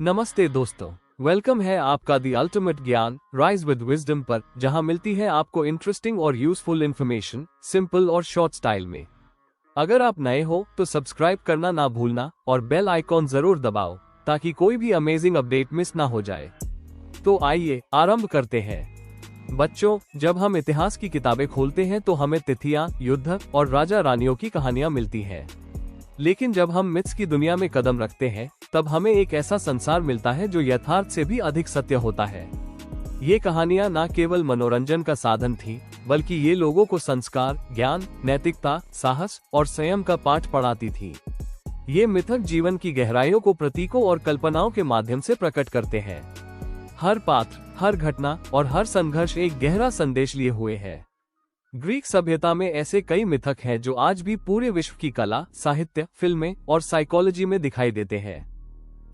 नमस्ते दोस्तों, वेलकम है आपका the ultimate Gyan rise with wisdom पर, जहां मिलती है आपको इंटरेस्टिंग और यूजफुल इन्फॉर्मेशन सिंपल और शॉर्ट स्टाइल में। अगर आप नए हो तो सब्सक्राइब करना ना भूलना और बेल आइकॉन जरूर दबाओ ताकि कोई भी अमेजिंग अपडेट मिस ना हो जाए। तो आइए आरंभ करते हैं। बच्चों, जब हम इतिहास की किताबें खोलते हैं तो हमें तिथियां, युद्ध और राजा रानियों की कहानियां मिलती हैं। लेकिन जब हम मिथ्स की दुनिया में कदम रखते हैं तब हमें एक ऐसा संसार मिलता है जो यथार्थ से भी अधिक सत्य होता है। ये कहानियां न केवल मनोरंजन का साधन थी, बल्कि ये लोगों को संस्कार, ज्ञान, नैतिकता, साहस और संयम का पाठ पढ़ाती थी। ये मिथक जीवन की गहराइयों को प्रतीकों और कल्पनाओं के माध्यम से प्रकट करते हैं। हर पात्र, हर घटना और हर संघर्ष एक गहरा संदेश लिए हुए है। ग्रीक सभ्यता में ऐसे कई मिथक हैं जो आज भी पूरे विश्व की कला, साहित्य, फिल्में और साइकोलॉजी में दिखाई देते हैं।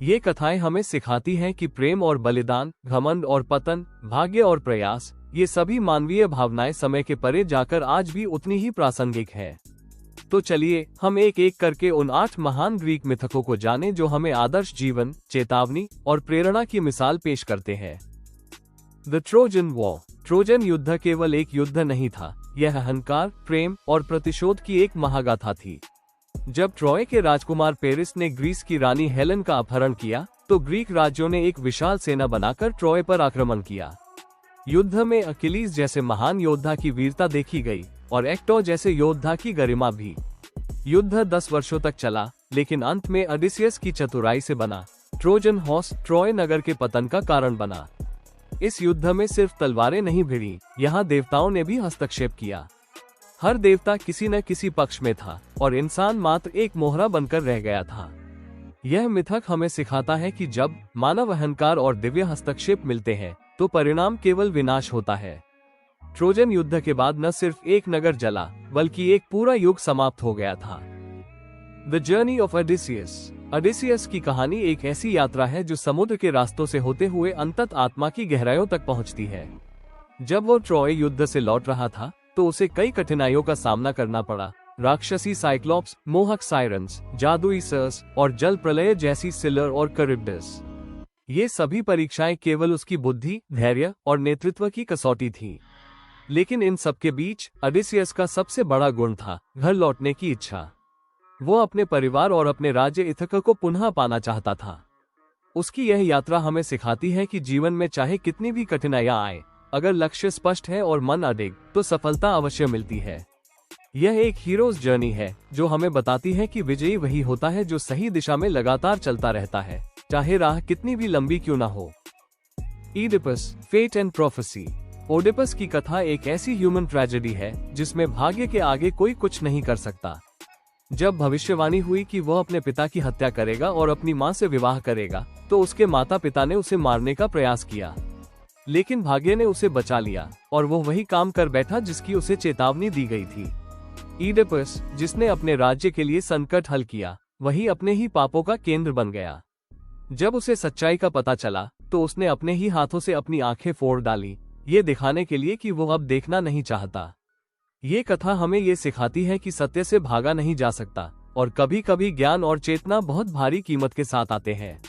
ये कथाएं हमें सिखाती हैं कि प्रेम और बलिदान, घमंड और पतन, भाग्य और प्रयास, ये सभी मानवीय भावनाएं समय के परे जाकर आज भी उतनी ही प्रासंगिक हैं। तो चलिए हम एक एक करके उन 8 महान ग्रीक मिथकों को जानें जो हमें आदर्श जीवन, चेतावनी और प्रेरणा की मिसाल पेश करते हैं। The Trojan war. ट्रोजन युद्ध केवल एक युद्ध नहीं था, यह अहंकार, प्रेम और प्रतिशोध की एक महागाथा थी। जब ट्रॉय के राजकुमार पेरिस ने ग्रीस की रानी हेलेन का अपहरण किया तो ग्रीक राज्यों ने एक विशाल सेना बनाकर ट्रॉय पर आक्रमण किया। युद्ध में अकिलीज जैसे महान योद्धा की वीरता देखी गई और एक्टो जैसे योद्धा की गरिमा भी। युद्ध 10 वर्षों तक चला, लेकिन अंत में ओडिसियस की चतुराई से बना ट्रोजन हॉर्स ट्रॉय नगर के पतन का कारण बना। इस युद्ध में सिर्फ तलवारें नहीं भिड़ी, यहाँ देवताओं ने भी हस्तक्षेप किया। हर देवता किसी न किसी पक्ष में था और इंसान मात्र एक मोहरा बनकर रह गया था। यह मिथक हमें सिखाता है कि जब मानव अहंकार और दिव्य हस्तक्षेप मिलते हैं तो परिणाम केवल विनाश होता है। ट्रोजन युद्ध के बाद न सिर्फ एक नगर जला, बल्कि एक पूरा युग समाप्त हो गया था। The journey of Odysseus. Odysseus की कहानी एक ऐसी यात्रा है जो समुद्र के रास्तों से होते हुए अंतत आत्मा की गहराइयों तक पहुंचती है। जब वो ट्रॉय युद्ध से लौट रहा था तो उसे कई कठिनाइयों का सामना करना पड़ा। राक्षसी साइक्लोप्स, मोहक साइरन्स, जादुई सर्स और जल प्रलय जैसी सिलर और करिब्डस। ये सभी परीक्षाएं केवल उसकी बुद्धि, धैर्य और नेतृत्व की कसौटी थी। लेकिन इन सबके बीच ओडिसियस का सबसे बड़ा गुण था घर लौटने की इच्छा। वो अपने परिवार और अपने राज्य इथका को पुनः पाना चाहता था। उसकी यह यात्रा हमें सिखाती है कि जीवन में चाहे कितनी भी कठिनाइयां आए, अगर लक्ष्य स्पष्ट है और मन अडिग, तो सफलता अवश्य मिलती है। यह एक हीरोज जर्नी है जो हमें बताती है कि विजयी वही होता है जो सही दिशा में लगातार चलता रहता है, चाहे राह कितनी भी लंबी क्यों ना हो। Oedipus, fate and prophecy. Oedipus की कथा एक ऐसी ह्यूमन ट्रेजेडी है जिसमें भाग्य के आगे कोई कुछ नहीं कर सकता। जब भविष्यवाणी हुई कि वह अपने पिता की हत्या करेगा और अपनी मां से विवाह करेगा, तो उसके माता पिता ने उसे मारने का प्रयास किया। लेकिन भाग्य ने उसे बचा लिया और वो वही काम कर बैठा जिसकी उसे चेतावनी दी गई थी। ईडिपस, जिसने अपने राज्य के लिए संकट हल किया, वही अपने ही पापों का केंद्र बन गया। जब उसे सच्चाई का पता चला तो उसने अपने ही हाथों से अपनी आंखें फोड़ डाली, ये दिखाने के लिए कि वो अब देखना नहीं चाहता। ये कथा हमें ये सिखाती है कि सत्य से भागा नहीं जा सकता और कभी कभी ज्ञान और चेतना बहुत भारी कीमत के साथ आते हैं।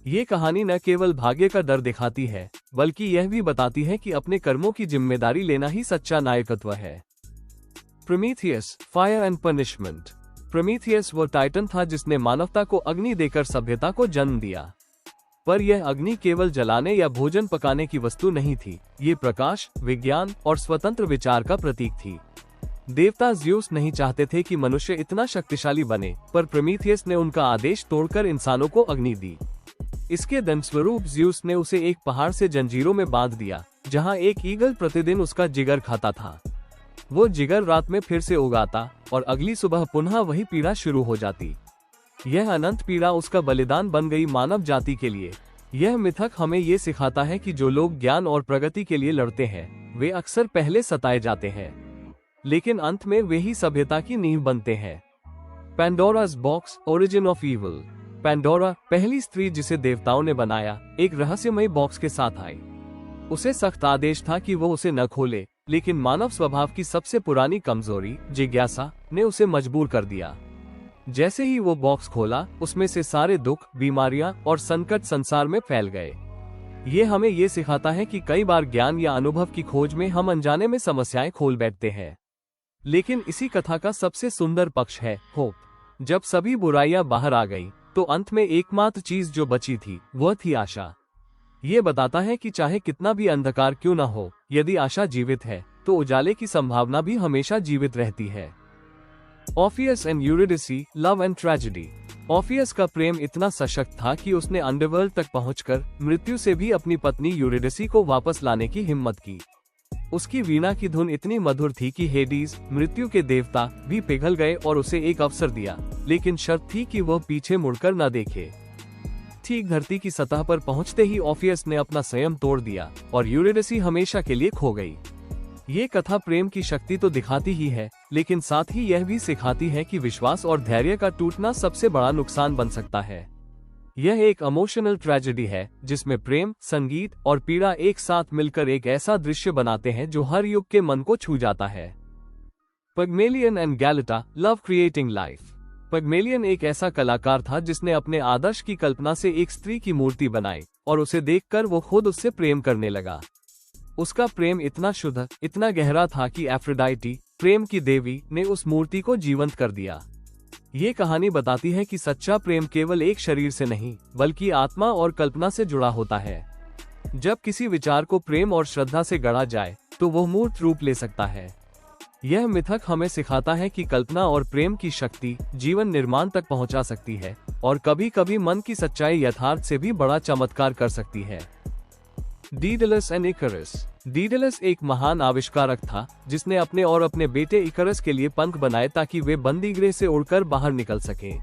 ये कहानी न केवल भाग्य का डर दिखाती है, बल्कि यह भी बताती है कि अपने कर्मों की जिम्मेदारी लेना ही सच्चा नायकत्व है। Prometheus, fire and punishment. Prometheus वो टाइटन था जिसने मानवता को अग्नि देकर सभ्यता को जन्म दिया। पर यह अग्नि केवल जलाने या भोजन पकाने की वस्तु नहीं थी, ये प्रकाश, विज्ञान और स्वतंत्र विचार का प्रतीक थी। देवता ज़्यूस नहीं चाहते थे कि मनुष्य इतना शक्तिशाली बने, पर प्रोमीथियस ने उनका आदेश तोड़कर इंसानों को अग्नि दी। इसके दंडस्वरूप ज़्यूस ने उसे एक पहाड़ से जंजीरों में बांध दिया, जहां एक ईगल प्रतिदिन उसका जिगर खाता था। वो जिगर रात में फिर से उगाता और अगली सुबह पुनः वही पीड़ा शुरू हो जाती। यह अनंत पीड़ा उसका बलिदान बन गई मानव जाति के लिए। यह मिथक हमें ये सिखाता है कि जो लोग ज्ञान और प्रगति के लिए लड़ते हैं, वे अक्सर पहले सताए जाते हैं, लेकिन अंत में वे ही सभ्यता की नींव बनते हैं। Pandora's box, origin of evil. Pandora, पहली स्त्री जिसे देवताओं ने बनाया, एक रहस्यमय बॉक्स के साथ आई। उसे सख्त आदेश था कि वो उसे न खोले, लेकिन मानव स्वभाव की सबसे पुरानी कमजोरी, जिज्ञासा, ने उसे मजबूर कर दिया। जैसे ही वो बॉक्स खोला, उसमें से सारे दुख, बीमारियां और संकट संसार में फैल गए। ये हमें ये सिखाता है कि कई बार ज्ञान या अनुभव की खोज में हम अनजाने में समस्याएं खोल बैठते हैं। लेकिन इसी कथा का सबसे सुंदर पक्ष है होप। जब सभी बुराइयां बाहर आ गई, तो अंत में एकमात्र चीज जो बची थी वह थी आशा। ये बताता है कि चाहे कितना भी अंधकार क्यों न हो, यदि आशा जीवित है तो उजाले की संभावना भी हमेशा जीवित रहती है। ऑफियस एंड यूरिडिसी, लव एंड ट्रेजेडी। ऑफियस का प्रेम इतना सशक्त था कि उसने अंडरवर्ल्ड तक पहुंचकर मृत्यु से भी अपनी पत्नी यूरिडिसी को वापस लाने की हिम्मत की। उसकी वीणा की धुन इतनी मधुर थी कि हेडीज, मृत्यु के देवता, भी पिघल गए और उसे एक अवसर दिया, लेकिन शर्त थी कि वह पीछे मुड़कर न देखे। ठीक धरती की सतह पर पहुंचते ही ऑफियस ने अपना संयम तोड़ दिया और यूरिडिसी हमेशा के लिए खो गई। ये कथा प्रेम की शक्ति तो दिखाती ही है, लेकिन साथ ही यह भी सिखाती है कि विश्वास और धैर्य का टूटना सबसे बड़ा नुकसान बन सकता है। यह एक इमोशनल ट्रेजेडी है जिसमें प्रेम, संगीत और पीड़ा एक साथ मिलकर एक ऐसा दृश्य बनाते हैं जो हर युग के मन को छू जाता है। Pygmalion and Galatea, love creating life. Pygmalion एक ऐसा कलाकार था जिसने अपने आदर्श की कल्पना से एक स्त्री की मूर्ति बनाई और उसे देखकर वो खुद उससे प्रेम करने लगा। उसका प्रेम इतना शुद्ध, इतना गहरा था कि एफ्रोडाइटी, प्रेम की देवी, ने उस मूर्ति को जीवंत कर दिया। ये कहानी बताती है कि सच्चा प्रेम केवल एक शरीर से नहीं, बल्कि आत्मा और कल्पना से जुड़ा होता है। जब किसी विचार को प्रेम और श्रद्धा से गढ़ा जाए, तो वो मूर्त रूप ले सकता है। यह मिथक हमें सिखाता है कि कल्पना और प्रेम की शक्ति जीवन निर्माण तक पहुंचा सकती है और कभी कभी मन की सच्चाई यथार्थ से भी बड़ा चमत्कार कर सकती है। डीडलस एंड इकरस। डीडलस एक महान आविष्कारक था जिसने अपने और अपने बेटे इकरस के लिए पंख बनाए ताकि वे बंदीगृह से उड़कर बाहर निकल सकें।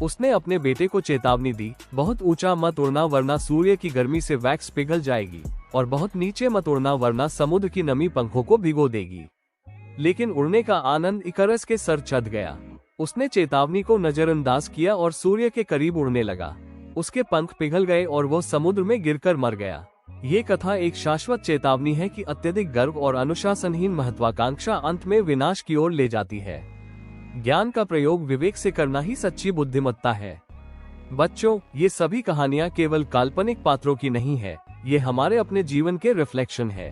उसने अपने बेटे को चेतावनी दी, बहुत ऊंचा मत उड़ना वरना सूर्य की गर्मी से वैक्स पिघल जाएगी, और बहुत नीचे मत उड़ना वरना समुद्र की नमी पंखों को भिगो देगी। लेकिन उड़ने का आनंद इकरस के सर चढ़ गया। उसने चेतावनी को नजरअंदाज किया और सूर्य के करीब उड़ने लगा। उसके पंख पिघल गए और वो समुद्र में गिरकर मर गया। ये कथा एक शाश्वत चेतावनी है कि अत्यधिक गर्व और अनुशासनहीन महत्वाकांक्षा अंत में विनाश की ओर ले जाती है। ज्ञान का प्रयोग विवेक से करना ही सच्ची बुद्धिमत्ता है। बच्चों, ये सभी कहानियां केवल काल्पनिक पात्रों की नहीं है, ये हमारे अपने जीवन के रिफ्लेक्शन है।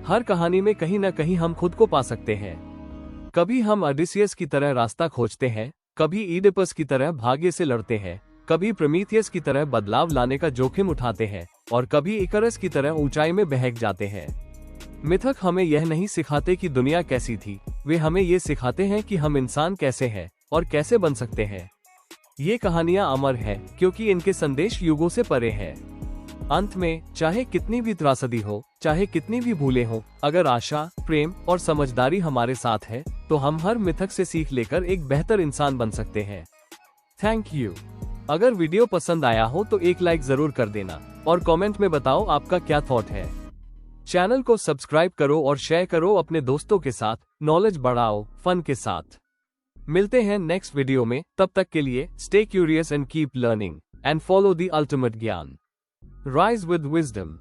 हर कहानी में कहीं न कहीं हम खुद को पा सकते हैं। कभी हम ओडिसियस की तरह रास्ता खोजते हैं, कभी ईडिपस की तरह भाग्य से लड़ते हैं, कभी प्रोमीथियस की तरह बदलाव लाने का जोखिम उठाते हैं, और कभी इकरस की तरह ऊंचाई में बहक जाते हैं। मिथक हमें यह नहीं सिखाते कि दुनिया कैसी थी, वे हमें ये सिखाते हैं कि हम इंसान कैसे हैं और कैसे बन सकते हैं। ये कहानियां अमर हैं क्योंकि इनके संदेश युगों से परे हैं। अंत में, चाहे कितनी भी त्रासदी हो, चाहे कितनी भी भूलें हो, अगर आशा, प्रेम और समझदारी हमारे साथ है, तो हम हर मिथक से सीख लेकर एक बेहतर इंसान बन सकते हैं। Thank you. अगर वीडियो पसंद आया हो तो एक लाइक जरूर कर देना और कमेंट में बताओ आपका क्या थॉट है। चैनल को सब्सक्राइब करो और शेयर करो अपने दोस्तों के साथ। नॉलेज बढ़ाओ फन के साथ। मिलते हैं नेक्स्ट वीडियो में, तब तक के लिए stay curious and keep learning and follow the ultimate Gyan. Rise with wisdom.